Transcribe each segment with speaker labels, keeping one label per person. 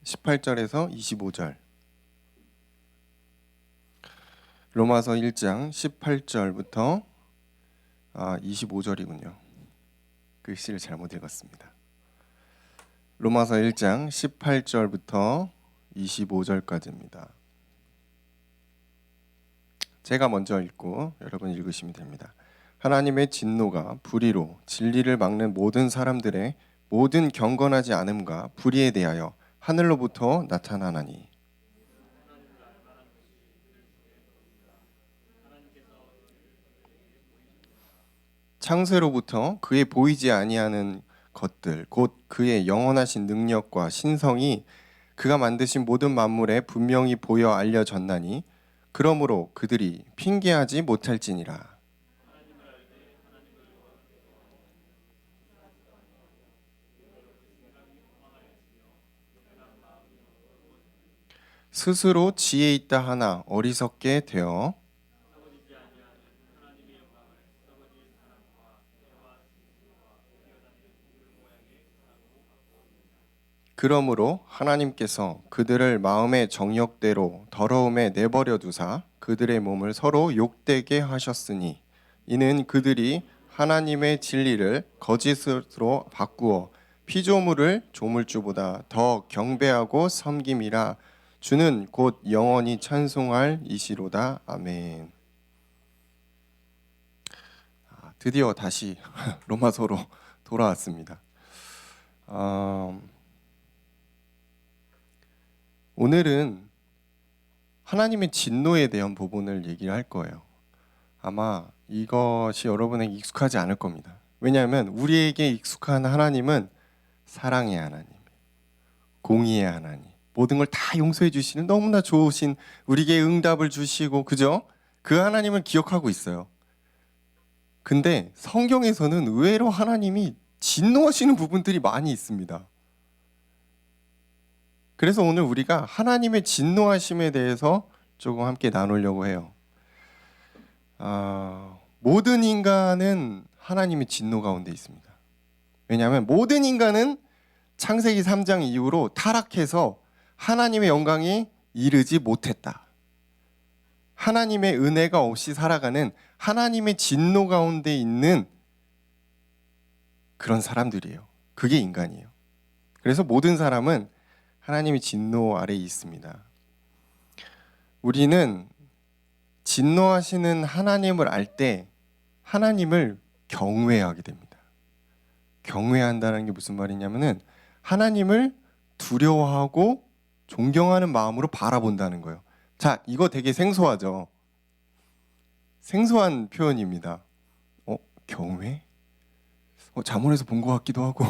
Speaker 1: 18절에서 25절. 로마서 1장 18절부터 25절이군요. 글씨를 잘못 읽었습니다. 로마서 1장 18절부터 25절까지입니다. 제가 먼저 읽고 여러분 읽으시면 됩니다. 하나님의 진노가 불의로 진리를 막는 모든 사람들의 모든 경건하지 않음과 불의에 대하여 하늘로부터 나타나나니 창세로부터 그의 보이지 아니하는 것들 곧 그의 영원하신 능력과 신성이 그가 만드신 모든 만물에 분명히 보여 알려졌나니 그러므로 그들이 핑계하지 못할지니라. 스스로 지혜 있다 하나 어리석게 되어 그러므로 하나님께서 그들을 마음의 정욕대로 더러움에 내버려 두사 그들의 몸을 서로 욕되게 하셨으니 이는 그들이 하나님의 진리를 거짓으로 바꾸어 피조물을 조물주보다 더 경배하고 섬김이라. 주는 곧 영원히 찬송할 이시로다. 아멘. 드디어 다시 로마서로 돌아왔습니다. 오늘은 하나님의 진노에 대한 부분을 얘기를 할 거예요. 아마 이것이 여러분에게 익숙하지 않을 겁니다. 왜냐하면 우리에게 익숙한 하나님은 사랑의 하나님, 공의의 하나님, 모든 걸 다 용서해 주시는 너무나 좋으신, 우리에게 응답을 주시고, 그죠? 그 하나님을 기억하고 있어요. 근데 성경에서는 의외로 하나님이 진노하시는 부분들이 많이 있습니다. 그래서 오늘 우리가 하나님의 진노하심에 대해서 조금 함께 나누려고 해요. 모든 인간은 하나님의 진노 가운데 있습니다. 왜냐하면 모든 인간은 창세기 3장 이후로 타락해서 하나님의 영광이 이르지 못했다. 하나님의 은혜가 없이 살아가는 하나님의 진노 가운데 있는 그런 사람들이에요. 그게 인간이에요. 그래서 모든 사람은 하나님의 진노 아래에 있습니다. 우리는 진노하시는 하나님을 알 때 하나님을 경외하게 됩니다. 경외한다는 게 무슨 말이냐면은 하나님을 두려워하고 존경하는 마음으로 바라본다는 거예요. 자, 이거 되게 생소하죠? 생소한 표현입니다. 경외? 잠언에서 본 것 같기도 하고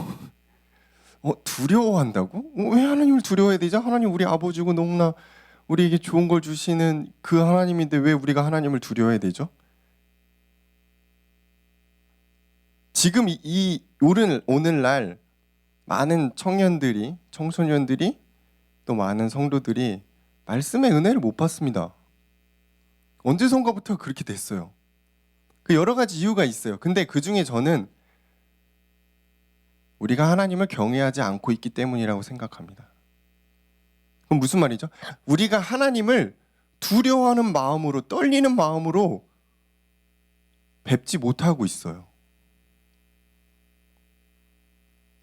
Speaker 1: 두려워한다고? 왜 하나님을 두려워해야 되죠? 하나님 우리 아버지고 너무나 우리에게 좋은 걸 주시는 그 하나님인데 왜 우리가 하나님을 두려워해야 되죠? 지금 오늘날 많은 청년들이, 청소년들이 또 많은 성도들이 말씀의 은혜를 못 받습니다. 언제선가부터 그렇게 됐어요. 그 여러 가지 이유가 있어요. 근데 그 중에 저는 우리가 하나님을 경외하지 않고 있기 때문이라고 생각합니다. 그럼 무슨 말이죠? 우리가 하나님을 두려워하는 마음으로, 떨리는 마음으로 뵙지 못하고 있어요.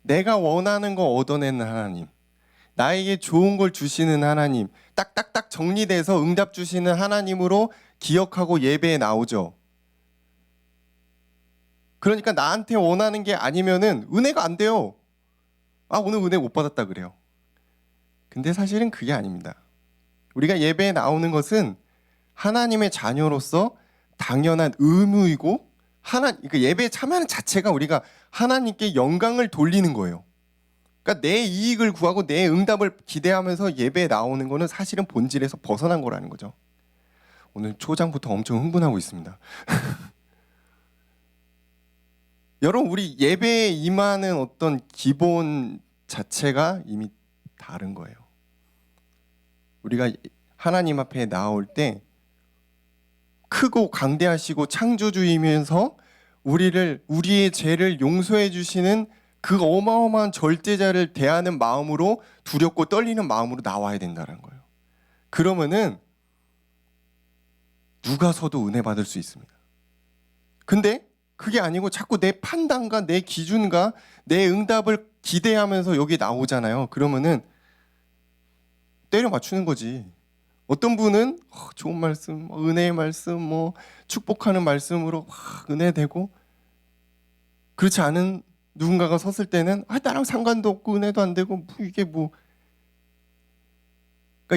Speaker 1: 내가 원하는 거 얻어내는 하나님, 나에게 좋은 걸 주시는 하나님, 딱딱딱 정리돼서 응답 주시는 하나님으로 기억하고 예배에 나오죠. 그러니까 나한테 원하는 게 아니면은 은혜가 안 돼요. 오늘 은혜 못 받았다 그래요. 근데 사실은 그게 아닙니다. 우리가 예배에 나오는 것은 하나님의 자녀로서 당연한 의무이고 예배에 참여하는 자체가 우리가 하나님께 영광을 돌리는 거예요. 그러니까 내 이익을 구하고 내 응답을 기대하면서 예배에 나오는 거는 사실은 본질에서 벗어난 거라는 거죠. 오늘 초장부터 엄청 흥분하고 있습니다. 여러분, 우리 예배에 임하는 어떤 기본 자체가 이미 다른 거예요. 우리가 하나님 앞에 나올 때 크고 강대하시고 창조주이면서 우리의 죄를 용서해 주시는 그 어마어마한 절대자를 대하는 마음으로 두렵고 떨리는 마음으로 나와야 된다는 거예요. 그러면은 누가 서도 은혜 받을 수 있습니다. 근데 그게 아니고 자꾸 내 판단과 내 기준과 내 응답을 기대하면서 여기 나오잖아요. 그러면은 때려 맞추는 거지. 어떤 분은 좋은 말씀, 은혜의 말씀, 축복하는 말씀으로 은혜 되고, 그렇지 않은 누군가가 섰을 때는 나랑 상관도 없고 은혜도 안 되고 이게 그러니까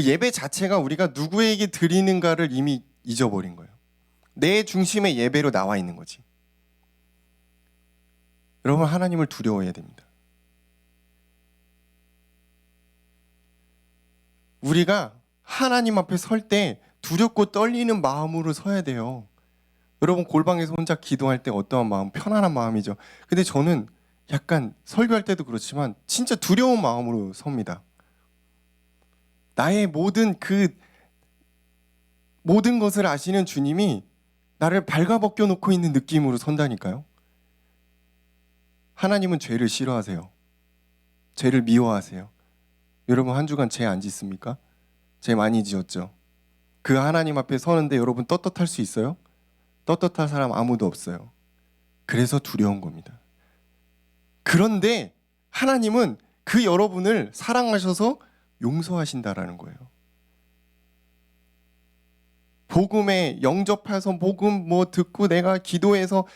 Speaker 1: 예배 자체가 우리가 누구에게 드리는가를 이미 잊어버린 거예요. 내 중심의 예배로 나와 있는 거지. 여러분, 하나님을 두려워해야 됩니다. 우리가 하나님 앞에 설 때 두렵고 떨리는 마음으로 서야 돼요. 여러분, 골방에서 혼자 기도할 때 어떠한 마음? 편안한 마음이죠. 근데 저는 약간 설교할 때도 그렇지만 진짜 두려운 마음으로 섭니다. 나의 모든 것을 아시는 주님이 나를 발가벗겨 놓고 있는 느낌으로 선다니까요. 하나님은 죄를 싫어하세요. 죄를 미워하세요. 여러분, 한 주간 죄 안 짓습니까? 죄 많이 지었죠. 그 하나님 앞에 서는데 여러분 떳떳할 수 있어요? 떳떳할 사람 아무도 없어요. 그래서 두려운 겁니다. 그런데 하나님은 그 여러분을 사랑하셔서 용서하신다라는 거예요. 복음에 영접해서 복음 듣고 내가 기도해서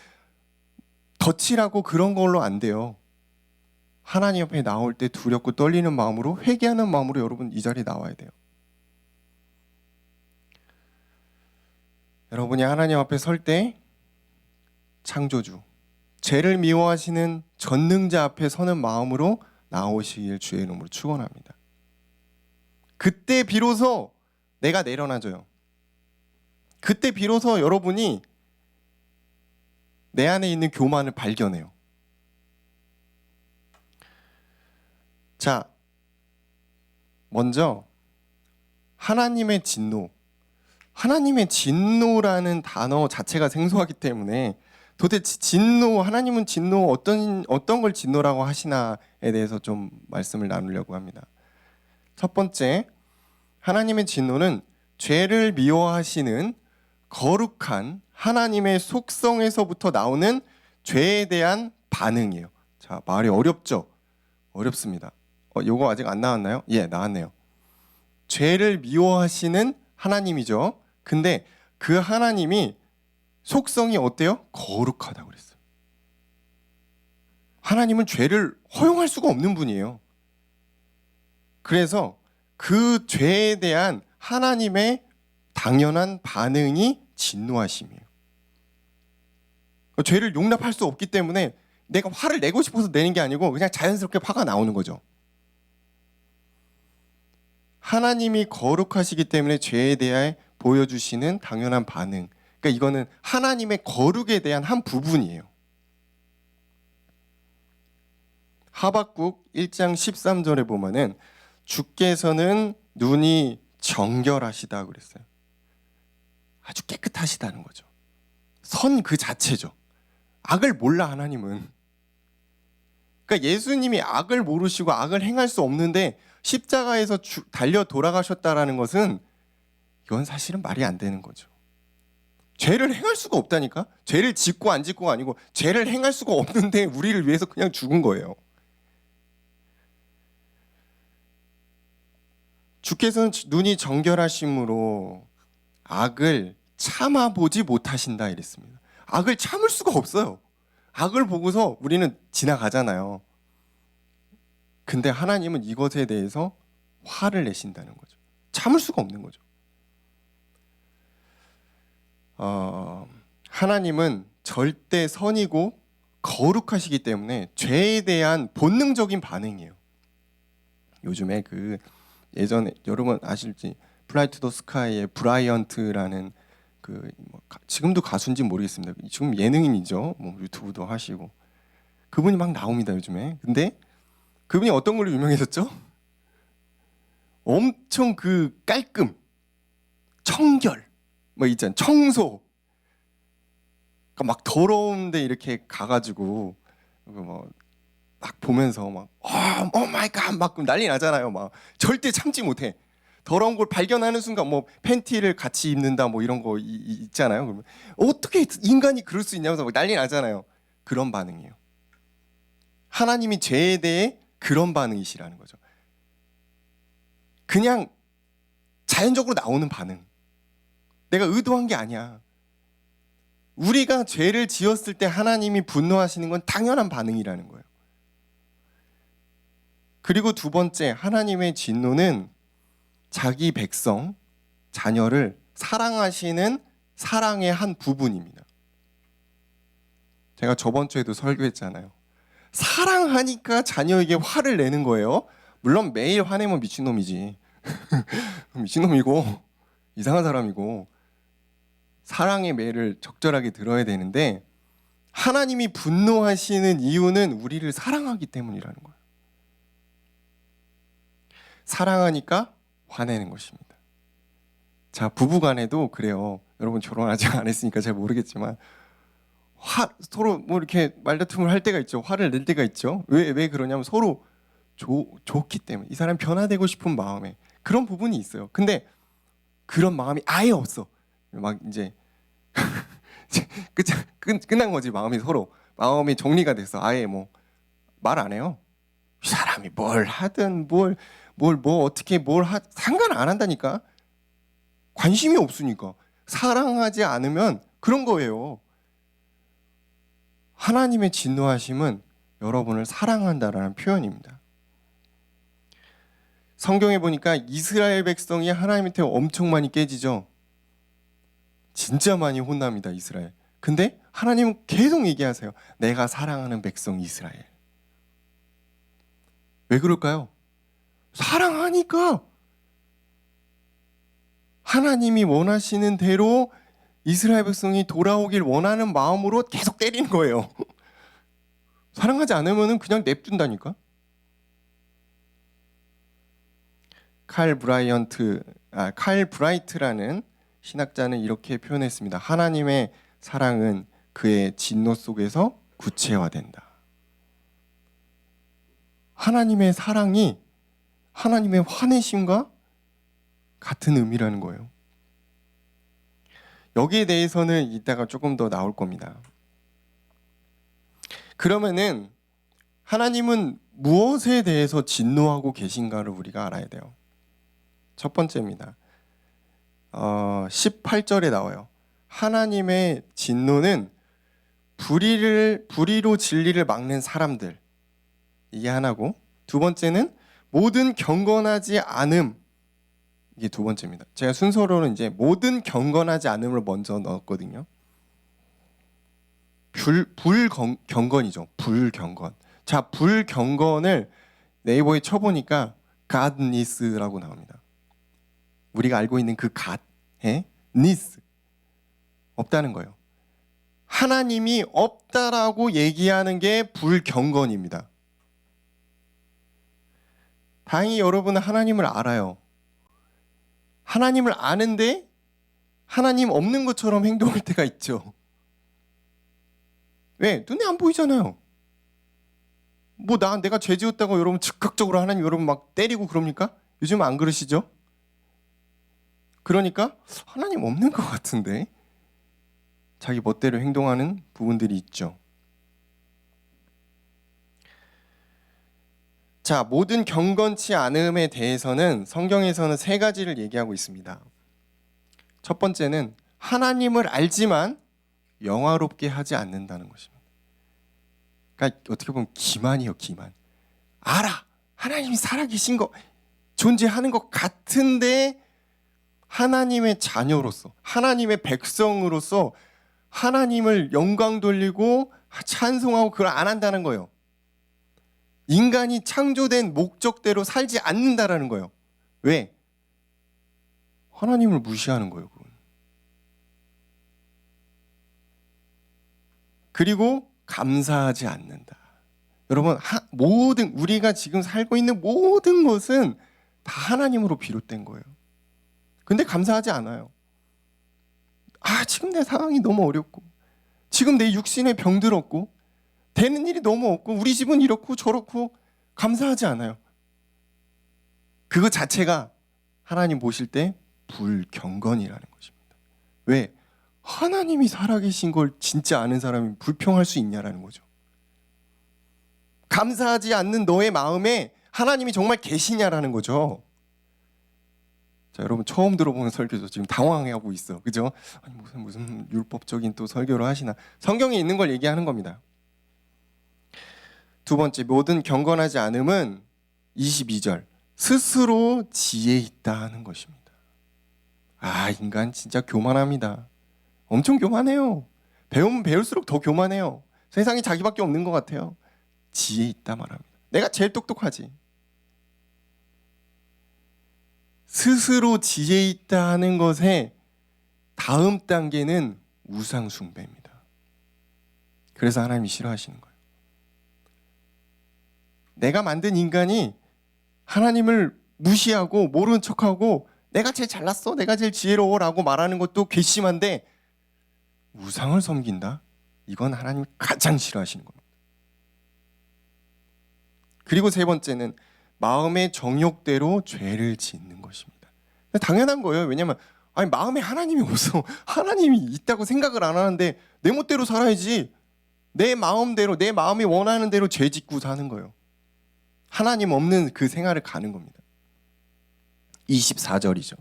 Speaker 1: 덧칠하고 그런 걸로 안 돼요. 하나님 앞에 나올 때 두렵고 떨리는 마음으로, 회개하는 마음으로 여러분 이 자리에 나와야 돼요. 여러분이 하나님 앞에 설 때 창조주, 죄를 미워하시는 전능자 앞에 서는 마음으로 나오시길 주의 이름으로 축원합니다. 그때 비로소 내가 내려놔줘요. 그때 비로소 여러분이 내 안에 있는 교만을 발견해요. 자, 먼저 하나님의 진노라는 단어 자체가 생소하기 때문에 도대체 하나님은 진노 어떤 걸 진노라고 하시나에 대해서 좀 말씀을 나누려고 합니다. 첫 번째, 하나님의 진노는 죄를 미워하시는 거룩한 하나님의 속성에서부터 나오는 죄에 대한 반응이에요. 자, 말이 어렵죠? 어렵습니다. 요거 아직 안 나왔나요? 예, 나왔네요. 죄를 미워하시는 하나님이죠. 근데 그 하나님이 속성이 어때요? 거룩하다고 그랬어요. 하나님은 죄를 허용할 수가 없는 분이에요. 그래서 그 죄에 대한 하나님의 당연한 반응이 진노하심이에요. 죄를 용납할 수 없기 때문에 내가 화를 내고 싶어서 내는 게 아니고 그냥 자연스럽게 화가 나오는 거죠. 하나님이 거룩하시기 때문에 죄에 대해 보여주시는 당연한 반응. 그러니까 이거는 하나님의 거룩에 대한 한 부분이에요. 하박국 1장 13절에 보면은 주께서는 눈이 정결하시다 그랬어요. 아주 깨끗하시다는 거죠. 선 그 자체죠. 악을 몰라 하나님은. 그러니까 예수님이 악을 모르시고 악을 행할 수 없는데 십자가에서 달려 돌아가셨다라는 것은 이건 사실은 말이 안 되는 거죠. 죄를 행할 수가 없다니까. 죄를 짓고 안 짓고가 아니고 죄를 행할 수가 없는데 우리를 위해서 그냥 죽은 거예요. 주께서는 눈이 정결하심으로 악을 참아보지 못하신다 이랬습니다. 악을 참을 수가 없어요. 악을 보고서 우리는 지나가잖아요. 근데 하나님은 이것에 대해서 화를 내신다는 거죠. 참을 수가 없는 거죠. 하나님은 절대 선이고 거룩하시기 때문에 죄에 대한 본능적인 반응이에요. 요즘에 예전에 여러분 아실지 플라이 투 더 스카이의 브라이언트라는 지금도 가수인지 모르겠습니다. 지금 예능인이죠. 유튜브도 하시고 그분이 막 나옵니다 요즘에. 근데 그분이 어떤 걸로 유명해졌죠? 엄청 깔끔, 청결, 있잖아요. 청소. 그러니까 막 더러운데 이렇게 가가지고 막 보면서 막 오 마이 갓 막 난리 나잖아요. 막 절대 참지 못해. 더러운 걸 발견하는 순간 뭐 팬티를 같이 입는다 뭐 이런 거 있잖아요. 그러면 어떻게 인간이 그럴 수 있냐면서 막 난리 나잖아요. 그런 반응이에요. 하나님이 죄에 대해 그런 반응이시라는 거죠. 그냥 자연적으로 나오는 반응. 내가 의도한 게 아니야. 우리가 죄를 지었을 때 하나님이 분노하시는 건 당연한 반응이라는 거예요. 그리고 두 번째, 하나님의 진노는 자기 백성, 자녀를 사랑하시는 사랑의 한 부분입니다. 제가 저번 주에도 설교했잖아요. 사랑하니까 자녀에게 화를 내는 거예요. 물론 매일 화내면 미친놈이지. 미친놈이고 이상한 사람이고 사랑의 매를 적절하게 들어야 되는데 하나님이 분노하시는 이유는 우리를 사랑하기 때문이라는 거예요. 사랑하니까 화내는 것입니다. 자, 부부간에도 그래요. 여러분 결혼 아직 안 했으니까 잘 모르겠지만 서로 뭐 이렇게 말다툼을 할 때가 있죠. 화를 낼 때가 있죠. 왜 그러냐면 서로 좋기 때문에 이 사람 변화되고 싶은 마음에 그런 부분이 있어요. 근데 그런 마음이 아예 없어. 막 이제 끝난 거지. 마음이 정리가 됐어. 아예 뭐 말 안 해요. 이 사람이 뭘 하든 어떻게 상관 안 한다니까. 관심이 없으니까. 사랑하지 않으면 그런 거예요. 하나님의 진노하심은 여러분을 사랑한다라는 표현입니다. 성경에 보니까 이스라엘 백성이 하나님한테 엄청 많이 깨지죠. 진짜 많이 혼납니다, 이스라엘. 근데 하나님은 계속 얘기하세요. 내가 사랑하는 백성 이스라엘. 왜 그럴까요? 사랑하니까. 하나님이 원하시는 대로 이스라엘 백성이 돌아오길 원하는 마음으로 계속 때리는 거예요. 사랑하지 않으면 그냥 냅둔다니까. 칼 브라이트라는 신학자는 이렇게 표현했습니다. 하나님의 사랑은 그의 진노 속에서 구체화된다. 하나님의 사랑이 하나님의 화내심과 같은 의미라는 거예요. 여기에 대해서는 이따가 조금 더 나올 겁니다. 그러면은 하나님은 무엇에 대해서 진노하고 계신가를 우리가 알아야 돼요. 첫 번째입니다. 18절에 나와요. 하나님의 진노는 불의로 진리를 막는 사람들. 이게 하나고, 두 번째는 모든 경건하지 않음. 이게 두 번째입니다. 제가 순서로는 이제 모든 경건하지 않음을 먼저 넣었거든요. 불경건이죠. 불경건. 자, 불경건을 네이버에 쳐보니까 godness라고 나옵니다. 우리가 알고 있는 그 god의 ness. 없다는 거예요. 하나님이 없다라고 얘기하는 게 불경건입니다. 다행히 여러분은 하나님을 알아요. 하나님을 아는데 하나님 없는 것처럼 행동할 때가 있죠. 왜? 눈에 안 보이잖아요. 내가 죄 지었다고 여러분 즉각적으로 하나님 여러분 막 때리고 그럽니까? 요즘 안 그러시죠? 그러니까 하나님 없는 것 같은데 자기 멋대로 행동하는 부분들이 있죠. 자, 모든 경건치 않음에 대해서는 성경에서는 세 가지를 얘기하고 있습니다. 첫 번째는 하나님을 알지만 영화롭게 하지 않는다는 것입니다. 그러니까 어떻게 보면 기만이에요, 기만. 알아. 하나님이 살아계신 거, 존재하는 것 같은데 하나님의 자녀로서, 하나님의 백성으로서 하나님을 영광 돌리고 찬송하고 그걸 안 한다는 거예요. 인간이 창조된 목적대로 살지 않는다라는 거예요. 왜? 하나님을 무시하는 거예요. 그건. 그리고 감사하지 않는다. 여러분, 우리가 지금 살고 있는 모든 것은 다 하나님으로 비롯된 거예요. 근데 감사하지 않아요. 지금 내 상황이 너무 어렵고, 지금 내 육신에 병들었고, 되는 일이 너무 없고 우리 집은 이렇고 저렇고 감사하지 않아요. 그거 자체가 하나님 보실 때 불경건이라는 것입니다. 왜? 하나님이 살아계신 걸 진짜 아는 사람이 불평할 수 있냐라는 거죠. 감사하지 않는 너의 마음에 하나님이 정말 계시냐라는 거죠. 자, 여러분 처음 들어보는 설교죠. 지금 당황하고 있어. 그죠? 아니, 무슨 율법적인 또 설교를 하시나. 성경에 있는 걸 얘기하는 겁니다. 두 번째, 모든 경건하지 않음은 22절. 스스로 지혜 있다 하는 것입니다. 아, 인간 진짜 교만합니다. 엄청 교만해요. 배우면 배울수록 더 교만해요. 세상에 자기밖에 없는 것 같아요. 지혜 있다 말합니다. 내가 제일 똑똑하지. 스스로 지혜 있다 하는 것의 다음 단계는 우상 숭배입니다. 그래서 하나님이 싫어하시는 거예요. 내가 만든 인간이 하나님을 무시하고 모르는 척하고 내가 제일 잘났어, 내가 제일 지혜로워라고 말하는 것도 괘씸한데 우상을 섬긴다? 이건 하나님이 가장 싫어하시는 겁니다. 그리고 세 번째는 마음의 정욕대로 죄를 짓는 것입니다. 당연한 거예요. 왜냐하면 마음에 하나님이 없어. 하나님이 있다고 생각을 안 하는데 내 멋대로 살아야지. 내 마음대로, 내 마음이 원하는 대로 죄 짓고 사는 거예요. 하나님 없는 그 생활을 가는 겁니다. 24절이죠.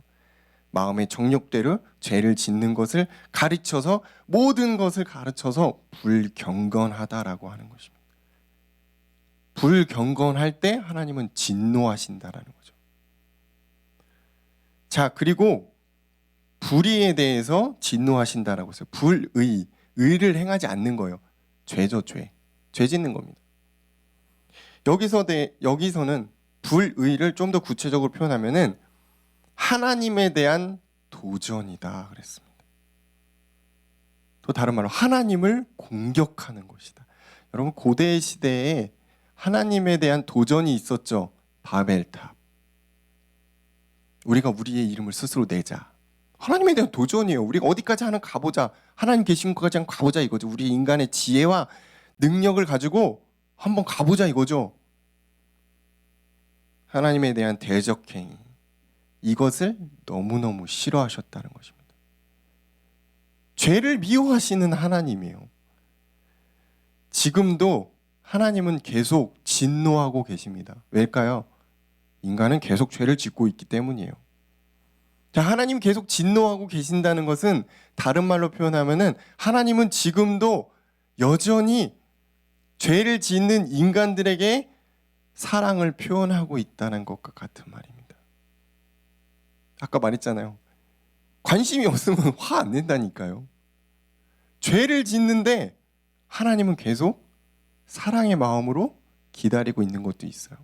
Speaker 1: 마음의 정욕대로 죄를 짓는 것을 가르쳐서 모든 것을 가르쳐서 불경건하다라고 하는 것입니다. 불경건할 때 하나님은 진노하신다라는 거죠. 자, 그리고 불의에 대해서 진노하신다라고 했어요. 불의, 의를 행하지 않는 거예요. 죄죠, 죄. 죄 짓는 겁니다. 여기서는 불의를 좀 더 구체적으로 표현하면은 하나님에 대한 도전이다 그랬습니다. 또 다른 말로 하나님을 공격하는 것이다. 여러분 고대 시대에 하나님에 대한 도전이 있었죠. 바벨탑. 우리가 우리의 이름을 스스로 내자. 하나님에 대한 도전이에요. 우리가 어디까지 하나 가보자. 하나님 계신 것까지 한번 가보자 이거죠. 우리 인간의 지혜와 능력을 가지고 한번 가보자 이거죠. 하나님에 대한 대적행위. 이것을 너무너무 싫어하셨다는 것입니다. 죄를 미워하시는 하나님이에요. 지금도 하나님은 계속 진노하고 계십니다. 왜일까요? 인간은 계속 죄를 짓고 있기 때문이에요. 자, 하나님 계속 진노하고 계신다는 것은 다른 말로 표현하면은 하나님은 지금도 여전히 죄를 짓는 인간들에게 사랑을 표현하고 있다는 것과 같은 말입니다. 아까 말했잖아요. 관심이 없으면 화 안 낸다니까요. 죄를 짓는데 하나님은 계속 사랑의 마음으로 기다리고 있는 것도 있어요.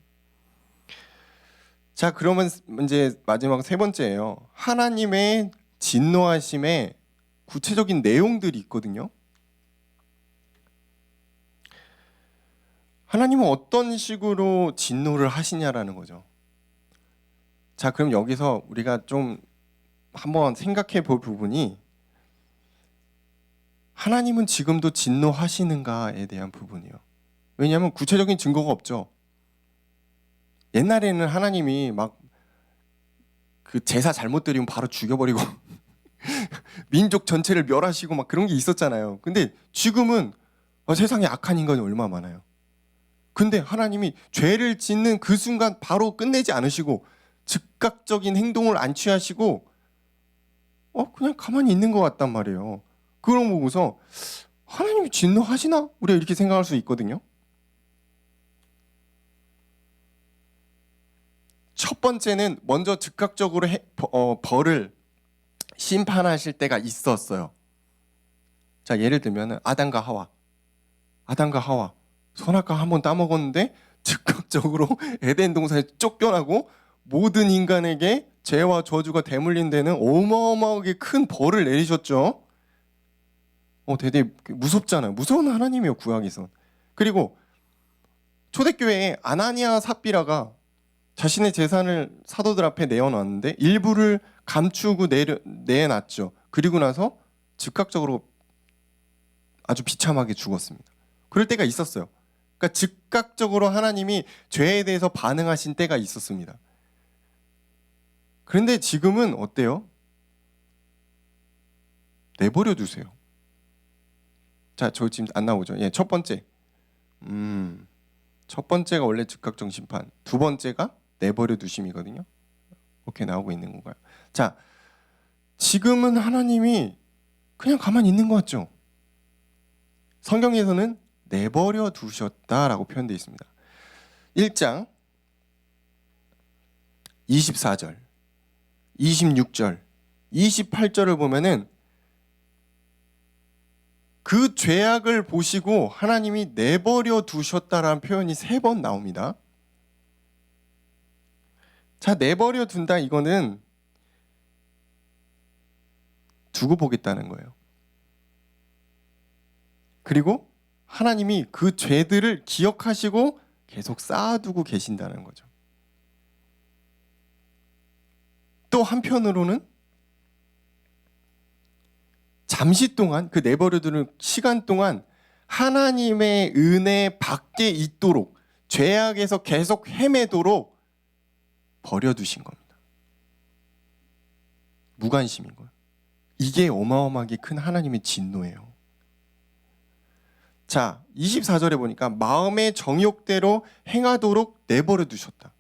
Speaker 1: 자, 그러면 이제 마지막 세 번째예요. 하나님의 진노하심에 구체적인 내용들이 있거든요. 하나님은 어떤 식으로 진노를 하시냐라는 거죠. 자, 그럼 여기서 우리가 좀 한번 생각해 볼 부분이 하나님은 지금도 진노하시는가에 대한 부분이에요. 왜냐하면 구체적인 증거가 없죠. 옛날에는 하나님이 막 그 제사 잘못 드리면 바로 죽여버리고 민족 전체를 멸하시고 막 그런 게 있었잖아요. 근데 지금은 세상에 악한 인간이 얼마나 많아요. 근데 하나님이 죄를 짓는 그 순간 바로 끝내지 않으시고 즉각적인 행동을 안 취하시고 그냥 가만히 있는 것 같단 말이에요. 그걸 보고서 하나님이 진노하시나? 우리가 이렇게 생각할 수 있거든요. 첫 번째는 먼저 즉각적으로 벌을 심판하실 때가 있었어요. 자, 예를 들면 아담과 하와 선악과 한번 따먹었는데 즉각적으로 에덴 동산에 쫓겨나고 모든 인간에게 죄와 저주가 대물린 데는 어마어마하게 큰 벌을 내리셨죠. 되게 무섭잖아요. 무서운 하나님이에요, 구약에서. 그리고 초대교회에 아나니아 삽비라가 자신의 재산을 사도들 앞에 내어놨는데 일부를 감추고 내놨죠. 그리고 나서 즉각적으로 아주 비참하게 죽었습니다. 그럴 때가 있었어요. 그러니까 즉각적으로 하나님이 죄에 대해서 반응하신 때가 있었습니다. 그런데 지금은 어때요? 내버려 두세요. 자, 저 지금 안 나오죠? 예, 첫 번째. 첫 번째가 원래 즉각적 심판, 두 번째가 내버려 두심이거든요. 이렇게 나오고 있는 건가요? 자, 지금은 하나님이 그냥 가만히 있는 것 같죠? 성경에서는 내버려 두셨다라고 표현되어 있습니다. 1장 24절, 26절, 28절을 보면은 그 죄악을 보시고 하나님이 내버려 두셨다라는 표현이 3번 나옵니다. 자, 내버려 둔다 이거는 두고 보겠다는 거예요. 그리고 하나님이 그 죄들을 기억하시고 계속 쌓아두고 계신다는 거죠. 또 한편으로는 잠시 동안, 그 내버려두는 시간 동안 하나님의 은혜 밖에 있도록, 죄악에서 계속 헤매도록 버려두신 겁니다. 무관심인 거예요. 이게 어마어마하게 큰 하나님의 진노예요. 자, 24절에 보니까 마음의 정욕대로 행하도록 내버려 두셨다.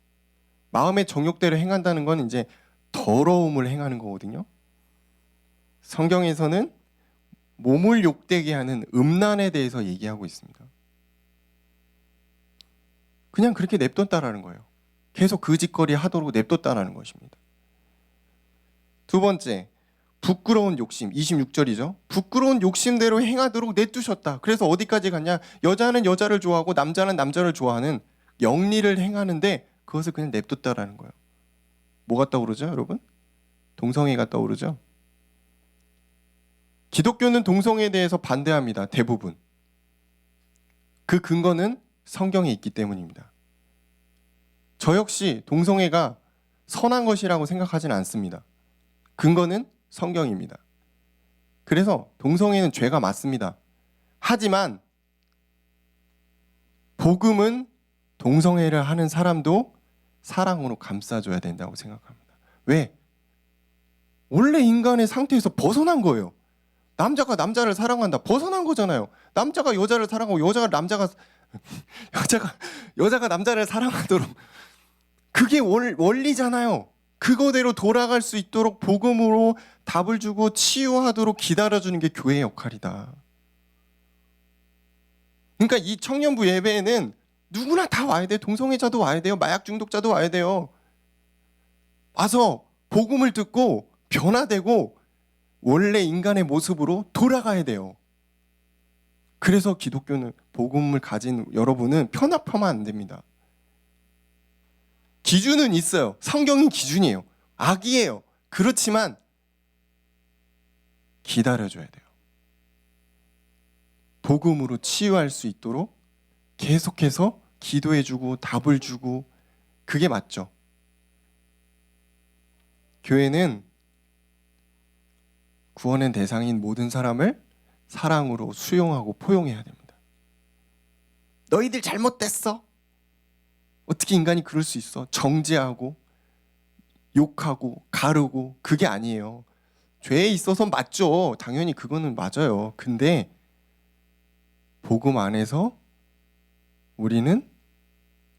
Speaker 1: 마음의 정욕대로 행한다는 건 이제 더러움을 행하는 거거든요. 성경에서는 몸을 욕되게 하는 음란에 대해서 얘기하고 있습니다. 그냥 그렇게 냅뒀다라는 거예요. 계속 그 짓거리 하도록 냅뒀다라는 것입니다. 두 번째, 부끄러운 욕심, 26절이죠. 부끄러운 욕심대로 행하도록 내두셨다. 그래서 어디까지 갔냐? 여자는 여자를 좋아하고 남자는 남자를 좋아하는 영리를 행하는데 그것을 그냥 냅뒀다라는 거예요. 뭐가 떠오르죠, 여러분? 동성애가 떠오르죠? 기독교는 동성애에 대해서 반대합니다. 대부분. 그 근거는 성경에 있기 때문입니다. 저 역시 동성애가 선한 것이라고 생각하지는 않습니다. 근거는 성경입니다. 그래서 동성애는 죄가 맞습니다. 하지만 복음은 동성애를 하는 사람도 사랑으로 감싸줘야 된다고 생각합니다. 왜? 원래 인간의 상태에서 벗어난 거예요. 남자가 남자를 사랑한다. 벗어난 거잖아요. 남자가 여자를 사랑하고 여자가 남자를 사랑하도록, 그게 원리잖아요. 그거대로 돌아갈 수 있도록 복음으로 답을 주고 치유하도록 기다려주는 게 교회의 역할이다. 그러니까 이 청년부 예배에는 누구나 다 와야 돼요. 동성애자도 와야 돼요. 마약 중독자도 와야 돼요. 와서 복음을 듣고 변화되고 원래 인간의 모습으로 돌아가야 돼요. 그래서 기독교는, 복음을 가진 여러분은 편협하면 안 됩니다. 기준은 있어요. 성경이 기준이에요. 악이에요. 그렇지만 기다려줘야 돼요. 복음으로 치유할 수 있도록 계속해서 기도해주고 답을 주고, 그게 맞죠. 교회는 구원의 대상인 모든 사람을 사랑으로 수용하고 포용해야 됩니다. 너희들 잘못됐어. 어떻게 인간이 그럴 수 있어? 정죄하고 욕하고 가르고, 그게 아니에요. 죄에 있어서 맞죠. 당연히 그거는 맞아요. 근데 복음 안에서 우리는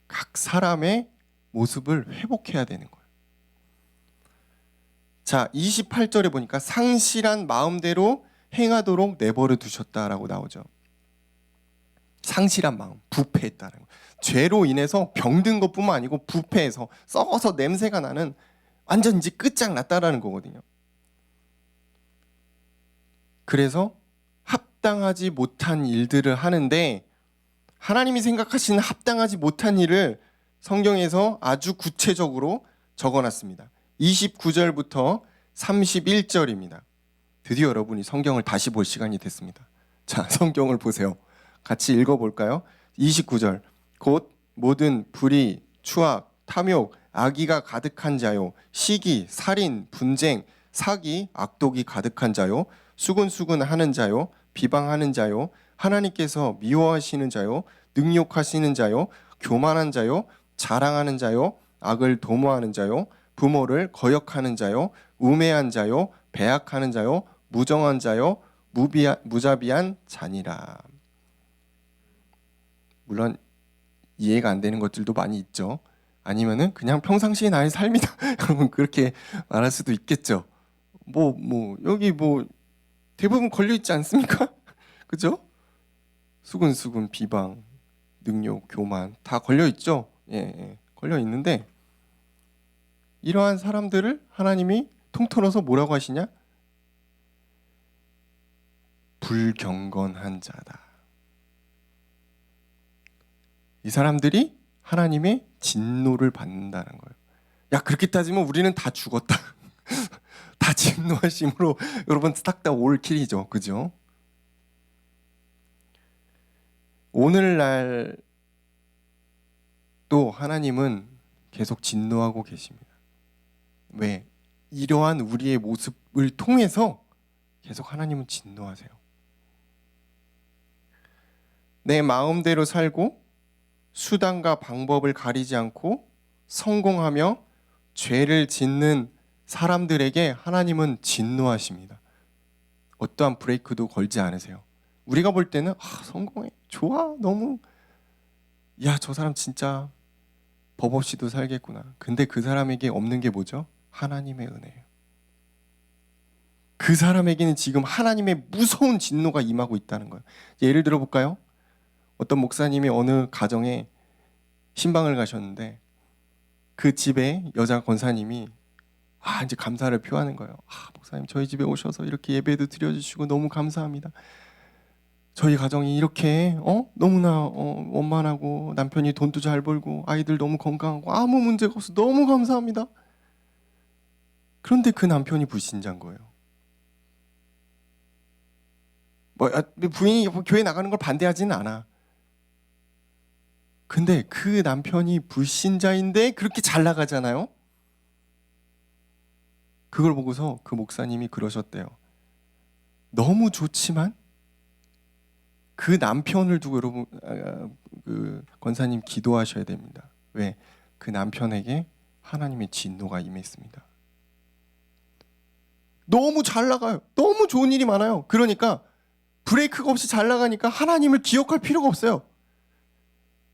Speaker 1: 각 사람의 모습을 회복해야 되는 거예요. 자, 28절에 보니까 상실한 마음대로 행하도록 내버려 두셨다라고 나오죠. 상실한 마음, 부패했다는 거. 죄로 인해서 병든 것뿐만 아니고 부패해서 썩어서 냄새가 나는, 완전 이제 끝장났다라는 거거든요. 그래서 합당하지 못한 일들을 하는데, 하나님이 생각하시는 합당하지 못한 일을 성경에서 아주 구체적으로 적어놨습니다. 29절부터 31절입니다. 드디어 여러분이 성경을 다시 볼 시간이 됐습니다. 자, 성경을 보세요. 같이 읽어볼까요? 29절. 곧 모든 불의, 추악, 탐욕, 악의가 가득한 자요, 시기, 살인, 분쟁, 사기, 악독이 가득한 자요, 수근수근하는 자요, 비방하는 자요, 하나님께서 미워하시는 자요, 능욕하시는 자요, 교만한 자요, 자랑하는 자요, 악을 도모하는 자요, 부모를 거역하는 자요, 우매한 자요, 배약하는 자요, 무정한 자요, 무자비한 자니라. 물론 이해가 안 되는 것들도 많이 있죠. 아니면은 그냥 평상시의 나의 삶이다. 여러분 그렇게 말할 수도 있겠죠. 여기 대부분 걸려 있지 않습니까? 그죠? 수근수근, 비방, 능욕, 교만 다 걸려 있죠. 예, 걸려 있는데 이러한 사람들을 하나님이 통틀어서 뭐라고 하시냐? 불경건한 자다. 이 사람들이 하나님의 진노를 받는다는 거예요. 야, 그렇게 따지면 우리는 다 죽었다. 다 진노하심으로 여러분 딱 다 올킬이죠. 그죠? 오늘날 또 하나님은 계속 진노하고 계십니다. 왜? 이러한 우리의 모습을 통해서 계속 하나님은 진노하세요. 내 마음대로 살고 수단과 방법을 가리지 않고 성공하며 죄를 짓는 사람들에게 하나님은 진노하십니다. 어떠한 브레이크도 걸지 않으세요. 우리가 볼 때는 성공해, 좋아, 너무 저 사람 진짜 법 없이도 살겠구나. 근데 그 사람에게 없는 게 뭐죠? 하나님의 은혜예요. 그 사람에게는 지금 하나님의 무서운 진노가 임하고 있다는 거예요. 예를 들어 볼까요? 어떤 목사님이 어느 가정에 신방을 가셨는데 그 집에 여자 권사님이 이제 감사를 표하는 거예요. 목사님 저희 집에 오셔서 이렇게 예배도 드려주시고 너무 감사합니다. 저희 가정이 이렇게 너무나 원만하고 남편이 돈도 잘 벌고 아이들 너무 건강하고 아무 문제가 없어 너무 감사합니다. 그런데 그 남편이 불신자인 거예요. 부인이 교회 나가는 걸 반대하지는 않아. 근데 그 남편이 불신자인데 그렇게 잘 나가잖아요. 그걸 보고서 그 목사님이 그러셨대요. 너무 좋지만 그 남편을 두고 여러분 그 권사님 기도하셔야 됩니다. 왜? 그 남편에게 하나님의 진노가 임했습니다. 너무 잘 나가요. 너무 좋은 일이 많아요. 그러니까 브레이크가 없이 잘 나가니까 하나님을 기억할 필요가 없어요.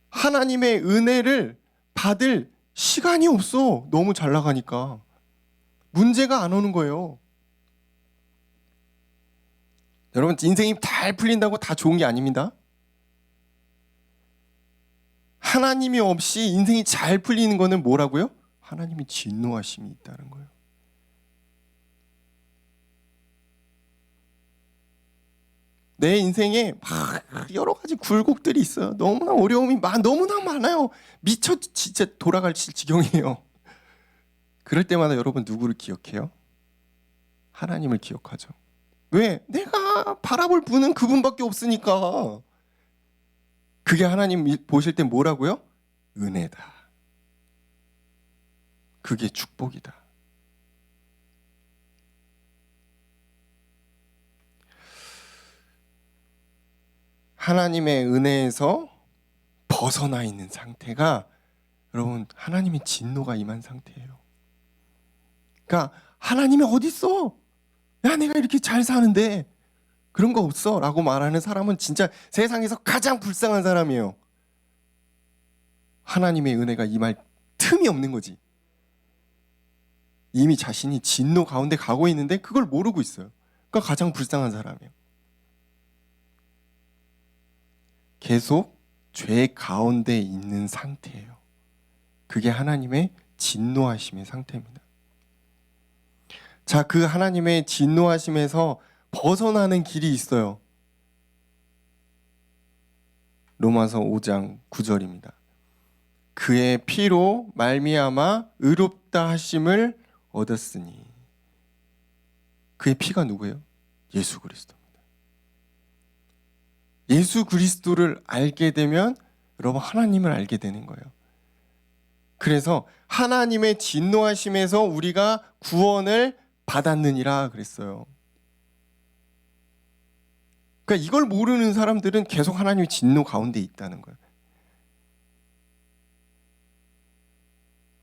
Speaker 1: 하나님의 은혜를 받을 시간이 없어. 너무 잘 나가니까. 문제가 안 오는 거예요. 여러분 인생이 잘 풀린다고 다 좋은 게 아닙니다. 하나님이 없이 인생이 잘 풀리는 거는 뭐라고요? 하나님이 진노하심이 있다는 거예요. 내 인생에 막 여러 가지 굴곡들이 있어요. 너무나 어려움이 너무나 많아요. 미쳐 진짜 돌아갈 지경이에요. 그럴 때마다 여러분 누구를 기억해요? 하나님을 기억하죠. 왜? 내가 바라볼 분은 그분밖에 없으니까. 그게 하나님 보실 땐 뭐라고요? 은혜다. 그게 축복이다. 하나님의 은혜에서 벗어나 있는 상태가 여러분 하나님의 진노가 임한 상태예요. 그러니까 하나님이 어디 있어? 야, 내가 이렇게 잘 사는데 그런 거 없어 라고 말하는 사람은 진짜 세상에서 가장 불쌍한 사람이에요. 하나님의 은혜가 임할 틈이 없는 거지. 이미 자신이 진노 가운데 가고 있는데 그걸 모르고 있어요. 그러니까 가장 불쌍한 사람이에요. 계속 죄 가운데 있는 상태예요. 그게 하나님의 진노하심의 상태입니다. 자, 그 하나님의 진노하심에서 벗어나는 길이 있어요. 로마서 5장 9절입니다. 그의 피로 말미암아 의롭다 하심을 얻었으니. 그의 피가 누구예요? 예수 그리스도입니다. 예수 그리스도를 알게 되면 여러분 하나님을 알게 되는 거예요. 그래서 하나님의 진노하심에서 우리가 구원을 받았느니라 그랬어요. 그러니까 이걸 모르는 사람들은 계속 하나님의 진노 가운데 있다는 거예요.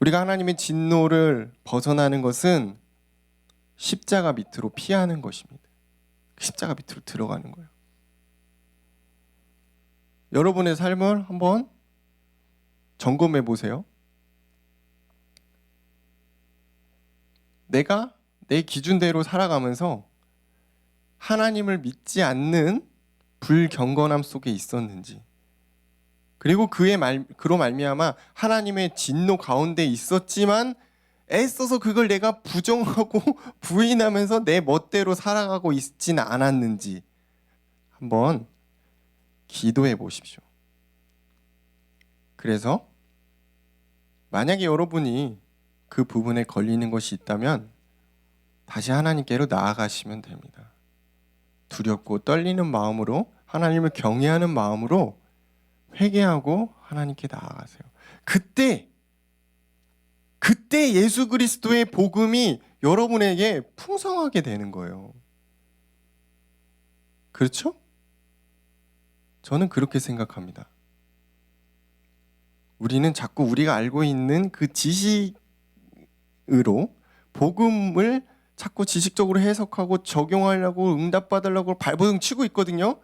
Speaker 1: 우리가 하나님의 진노를 벗어나는 것은 십자가 밑으로 피하는 것입니다. 십자가 밑으로 들어가는 거예요. 여러분의 삶을 한번 점검해 보세요. 내가 내 기준대로 살아가면서 하나님을 믿지 않는 불경건함 속에 있었는지, 그리고 그로 말미암아 하나님의 진노 가운데 있었지만 애써서 그걸 내가 부정하고 부인하면서 내 멋대로 살아가고 있지는 않았는지 한번 기도해 보십시오. 그래서 만약에 여러분이 그 부분에 걸리는 것이 있다면 다시 하나님께로 나아가시면 됩니다. 두렵고 떨리는 마음으로, 하나님을 경외하는 마음으로 회개하고 하나님께 나아가세요. 그때 예수 그리스도의 복음이 여러분에게 풍성하게 되는 거예요. 그렇죠? 저는 그렇게 생각합니다. 우리는 자꾸 우리가 알고 있는 그 지식으로 복음을 자꾸 지식적으로 해석하고 적용하려고 응답받으려고 발버둥 치고 있거든요.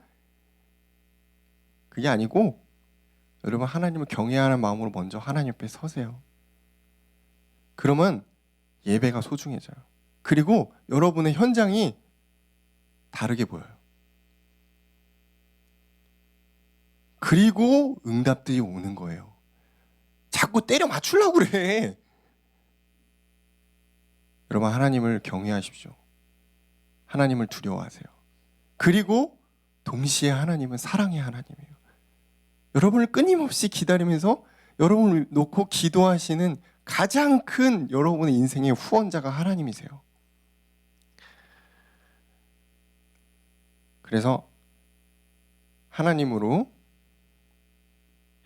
Speaker 1: 그게 아니고 여러분, 하나님을 경외하는 마음으로 먼저 하나님 앞에 서세요. 그러면 예배가 소중해져요. 그리고 여러분의 현장이 다르게 보여요. 그리고 응답들이 오는 거예요. 자꾸 때려 맞추려고 그래. 여러분, 하나님을 경외하십시오. 하나님을 두려워하세요. 그리고 동시에 하나님은 사랑의 하나님이에요. 여러분을 끊임없이 기다리면서 여러분을 놓고 기도하시는 가장 큰 여러분의 인생의 후원자가 하나님이세요. 그래서 하나님으로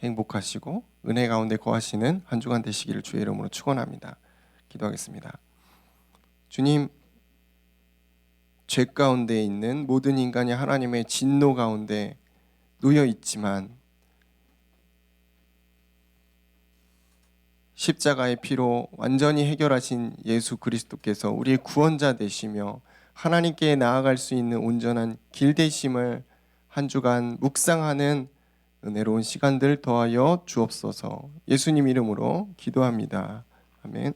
Speaker 1: 행복하시고 은혜 가운데 거하시는 한 주간 되시기를 주의 이름으로 축원합니다. 기도하겠습니다. 주님, 죄 가운데 있는 모든 인간이 하나님의 진노 가운데 놓여 있지만 십자가의 피로 완전히 해결하신 예수 그리스도께서 우리의 구원자 되시며 하나님께 나아갈 수 있는 온전한 길 되심을 한 주간 묵상하는 은혜로운 시간들 더하여 주옵소서. 예수님 이름으로 기도합니다. 아멘.